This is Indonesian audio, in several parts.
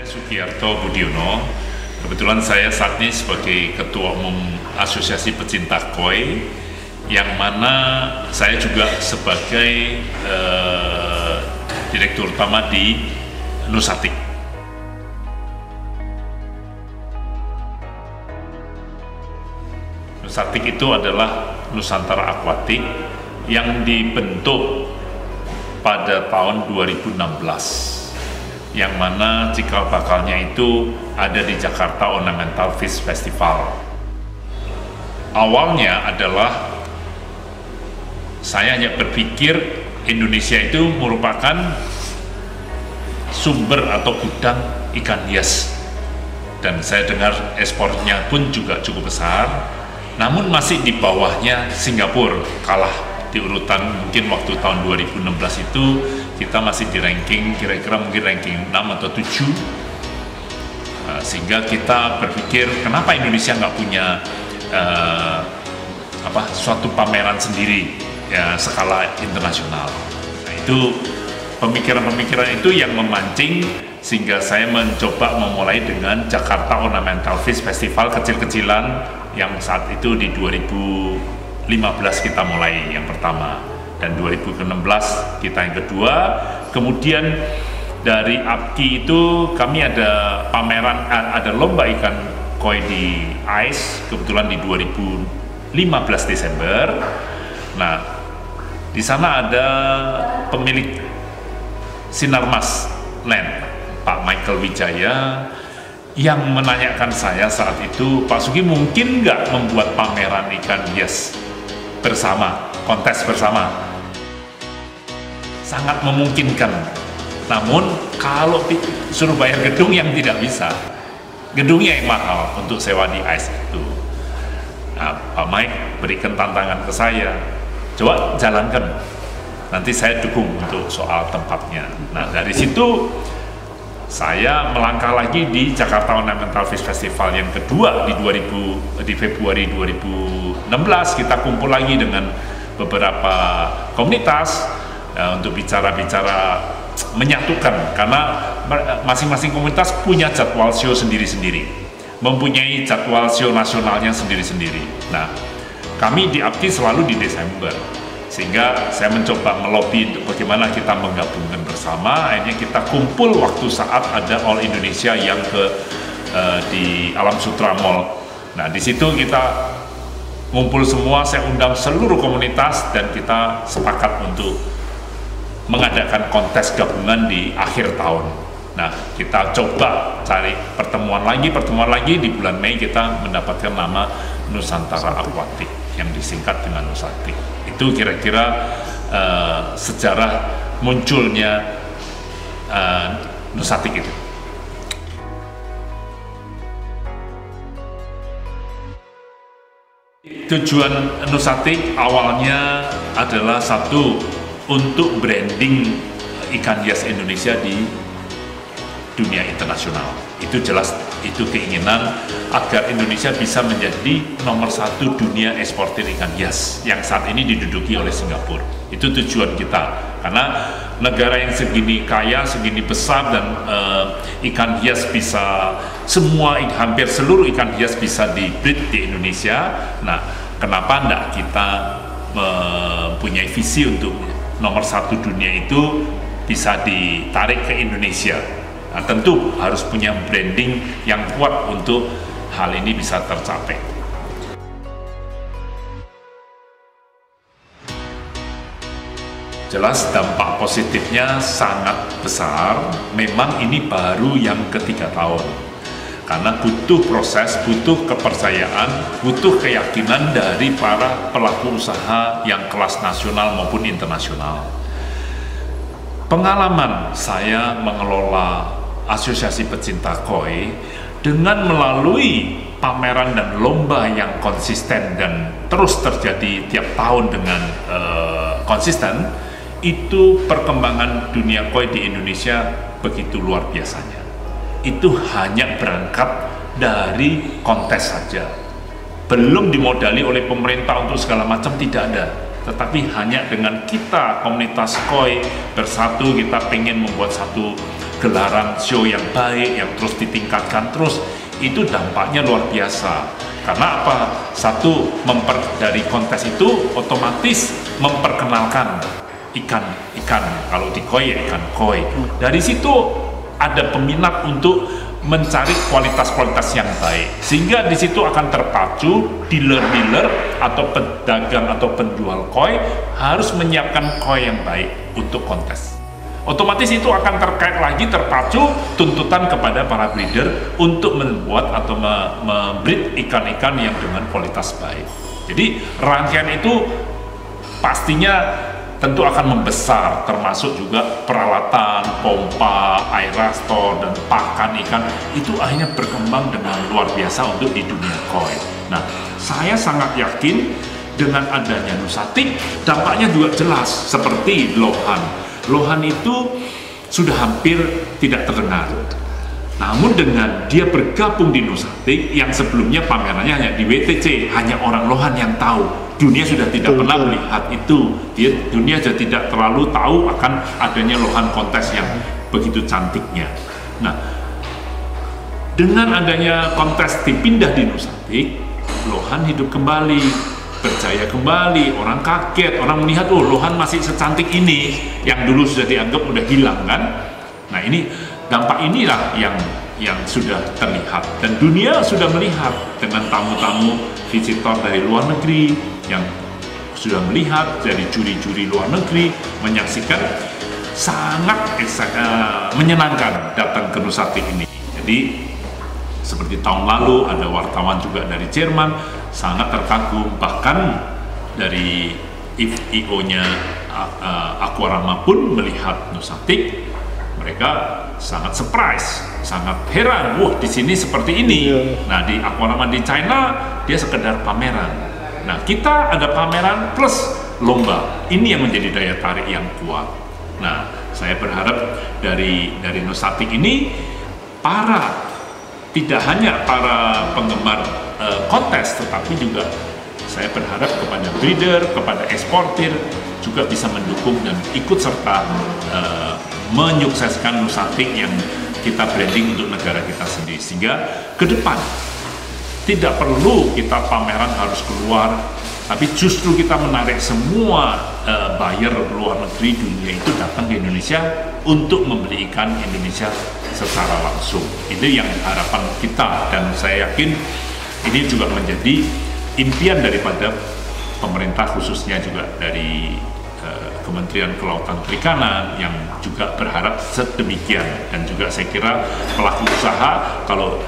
Sugiarto Budiono. Kebetulan saya saat ini sebagai Ketua Umum Asosiasi Pecinta Koi, yang mana saya juga sebagai Direktur Utama di Nusatik. Nusatik itu adalah Nusantara Aquatic yang dibentuk pada tahun 2016, yang mana cikal bakalnya itu ada di Jakarta Ornamental Fish Festival. Awalnya adalah saya hanya berpikir Indonesia itu merupakan sumber atau gudang ikan hias, dan saya dengar ekspornya pun juga cukup besar, namun masih di bawahnya Singapura, kalah di urutan mungkin waktu tahun 2016 itu kita masih di ranking kira-kira mungkin ranking 6 atau 7. Sehingga kita berpikir kenapa Indonesia nggak punya suatu pameran sendiri ya skala internasional. Nah, itu pemikiran-pemikiran itu yang memancing sehingga saya mencoba memulai dengan Jakarta Ornamental Fish Festival kecil-kecilan yang saat itu di 2015 kita mulai yang pertama, dan 2016 kita yang kedua. Kemudian dari APKI itu kami ada pameran, ada lomba ikan koi di AIS, kebetulan di 2015 Desember. Nah, di sana ada pemilik Sinarmas Land, Pak Michael Wijaya, yang menanyakan saya saat itu, Pak Sugi mungkin nggak membuat pameran ikan hias bersama, kontes bersama? Sangat memungkinkan. Namun kalau suruh bayar gedung yang tidak bisa, gedungnya yang mahal untuk sewa di AIS itu. Nah, Pak Mike berikan tantangan ke saya, coba jalankan, nanti saya dukung untuk soal tempatnya. Nah, dari situ saya melangkah lagi di Jakarta Ornamental Fish Festival yang kedua di Februari 2016. Kita kumpul lagi dengan beberapa komunitas untuk bicara-bicara menyatukan, karena masing-masing komunitas punya jadwal show sendiri-sendiri, mempunyai jadwal show nasionalnya sendiri-sendiri. Nah, kami di APKI selalu di Desember, sehingga saya mencoba melobi untuk bagaimana kita menggabungkan bersama. Akhirnya kita kumpul waktu saat ada All Indonesia yang di Alam Sutra Mall. Nah, di situ kita ngumpul semua, saya undang seluruh komunitas dan kita sepakat untuk mengadakan kontes gabungan di akhir tahun. Nah, kita coba cari pertemuan lagi di bulan Mei kita mendapatkan nama Nusantara Aquatic yang disingkat dengan Nusatik. Itu kira-kira sejarah munculnya Nusatik itu. Tujuan Nusatik awalnya adalah satu, untuk branding ikan hias Indonesia di dunia internasional. Itu jelas, itu keinginan agar Indonesia bisa menjadi nomor satu dunia eksportir ikan hias yang saat ini diduduki oleh Singapura. Itu tujuan kita, karena negara yang segini kaya, segini besar, dan ikan hias bisa hampir seluruh ikan hias bisa di-breed di Indonesia. Nah, kenapa enggak kita mempunyai visi untuk nomor satu dunia itu bisa ditarik ke Indonesia? Nah, tentu harus punya branding yang kuat untuk hal ini bisa tercapai. Jelas dampak positifnya sangat besar. Memang ini baru yang ketiga tahun, karena butuh proses, butuh kepercayaan, butuh keyakinan dari para pelaku usaha yang kelas nasional maupun internasional. Pengalaman saya mengelola Asosiasi Pecinta Koi dengan melalui pameran dan lomba yang konsisten dan terus terjadi tiap tahun dengan konsisten, itu perkembangan dunia koi di Indonesia begitu luar biasanya. Itu hanya berangkat dari kontes saja, belum dimodali oleh pemerintah untuk segala macam, tidak ada. Tetapi hanya dengan kita komunitas koi bersatu, kita pengen membuat satu gelaran show yang baik, yang terus ditingkatkan terus, itu dampaknya luar biasa. Karena apa? Satu, dari kontes itu otomatis memperkenalkan ikan, kalau di koi ya ikan koi. Dari situ ada peminat untuk mencari kualitas-kualitas yang baik, sehingga di situ akan terpacu dealer-dealer atau pedagang atau penjual koi harus menyiapkan koi yang baik untuk kontes. Otomatis itu akan terkait lagi, terpacu tuntutan kepada para breeder untuk membuat atau membreed ikan-ikan yang dengan kualitas baik. Jadi rangkaian itu pastinya tentu akan membesar, termasuk juga peralatan, pompa, aerastor, dan pakan ikan itu akhirnya berkembang dengan luar biasa untuk di dunia koi. Nah, saya sangat yakin dengan adanya Nusatik, dampaknya juga jelas seperti Lohan. Lohan itu sudah hampir tidak terdengar. Namun dengan dia bergabung di Nusatik yang sebelumnya pamerannya hanya di WTC, hanya orang Lohan yang tahu. Dunia sudah tidak pernah melihat itu. Dunia sudah tidak terlalu tahu akan adanya Lohan kontes yang begitu cantiknya. Nah, dengan adanya kontes dipindah di Nusatik, Lohan hidup kembali, berjaya kembali, orang kaget, orang melihat, oh Lohan masih secantik ini, yang dulu sudah dianggap udah hilang kan. Nah, ini dampak inilah yang sudah terlihat, dan dunia sudah melihat dengan tamu-tamu visitor dari luar negeri yang sudah melihat, dari juri-juri luar negeri menyaksikan, sangat menyenangkan datang ke Nusatik ini. Jadi seperti tahun lalu ada wartawan juga dari Jerman sangat terkagum, bahkan dari IO-nya Aquarama pun melihat Nusatik, mereka sangat surprise, sangat heran, wah di sini seperti ini. Nah, di Aquarama di China dia sekedar pameran. Nah, kita ada pameran plus lomba, ini yang menjadi daya tarik yang kuat. Nah, saya berharap dari Nusatik ini tidak hanya para penggemar kontes, tetapi juga saya berharap kepada breeder, kepada eksportir juga bisa mendukung dan ikut serta menyukseskan Nusatik yang kita branding untuk negara kita sendiri, sehingga ke depan tidak perlu kita pameran harus keluar, tapi justru kita menarik semua buyer luar negeri dunia itu datang ke Indonesia untuk membeli ikan Indonesia secara langsung. Ini yang harapan kita, dan saya yakin ini juga menjadi impian daripada pemerintah, khususnya juga dari Kementerian Kelautan Perikanan yang juga berharap sedemikian. Dan juga saya kira pelaku usaha kalau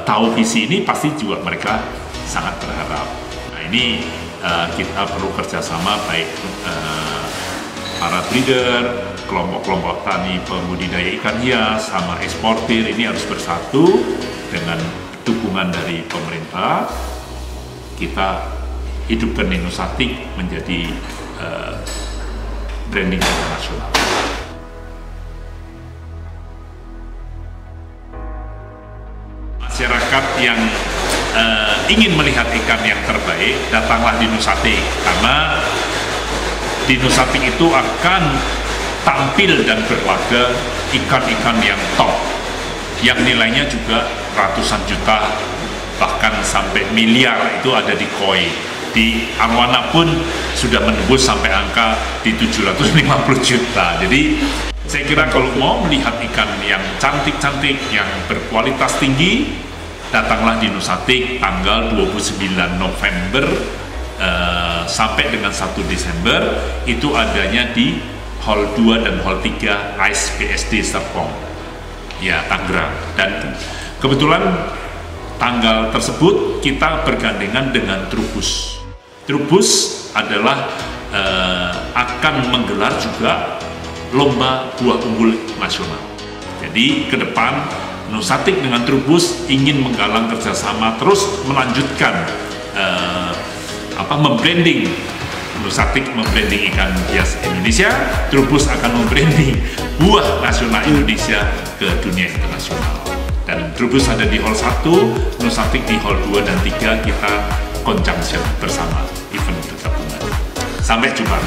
tahu visi ini pasti juga mereka sangat berharap. Nah, ini kita perlu kerjasama baik para breeder, kelompok-kelompok tani pembudidaya ikan hias, sama eksportir, ini harus bersatu dengan dukungan dari pemerintah. Kita hidupkan Nusatik menjadi branding internasional. Masyarakat yang ingin melihat ikan yang terbaik, datanglah di Nusatik, karena di Nusatik itu akan tampil dan berlaga ikan-ikan yang top, yang nilainya juga ratusan juta, bahkan sampai miliar itu ada di koi. Di Arowana pun sudah menembus sampai angka di 750 juta. Jadi saya kira kalau mau melihat ikan yang cantik-cantik, yang berkualitas tinggi, datanglah di Nusatik tanggal 29 November sampai dengan 1 Desember. Itu adanya di Hall 2 dan Hall 3 ICE PSD Serpong, ya, Tangerang. Dan kebetulan tanggal tersebut kita bergandengan dengan Trubus. Trubus adalah akan menggelar juga lomba buah unggul nasional. Jadi ke depan Nusatik dengan Trubus ingin menggalang kerjasama, terus melanjutkan membranding. Nusatik membranding ikan hias Indonesia, Trubus akan membranding buah nasional Indonesia ke dunia internasional. Dan Trubus ada di Hall 1, Nusatik di Hall 2 dan 3, kita conjunction bersama event bergabungan. Sampai jumpa.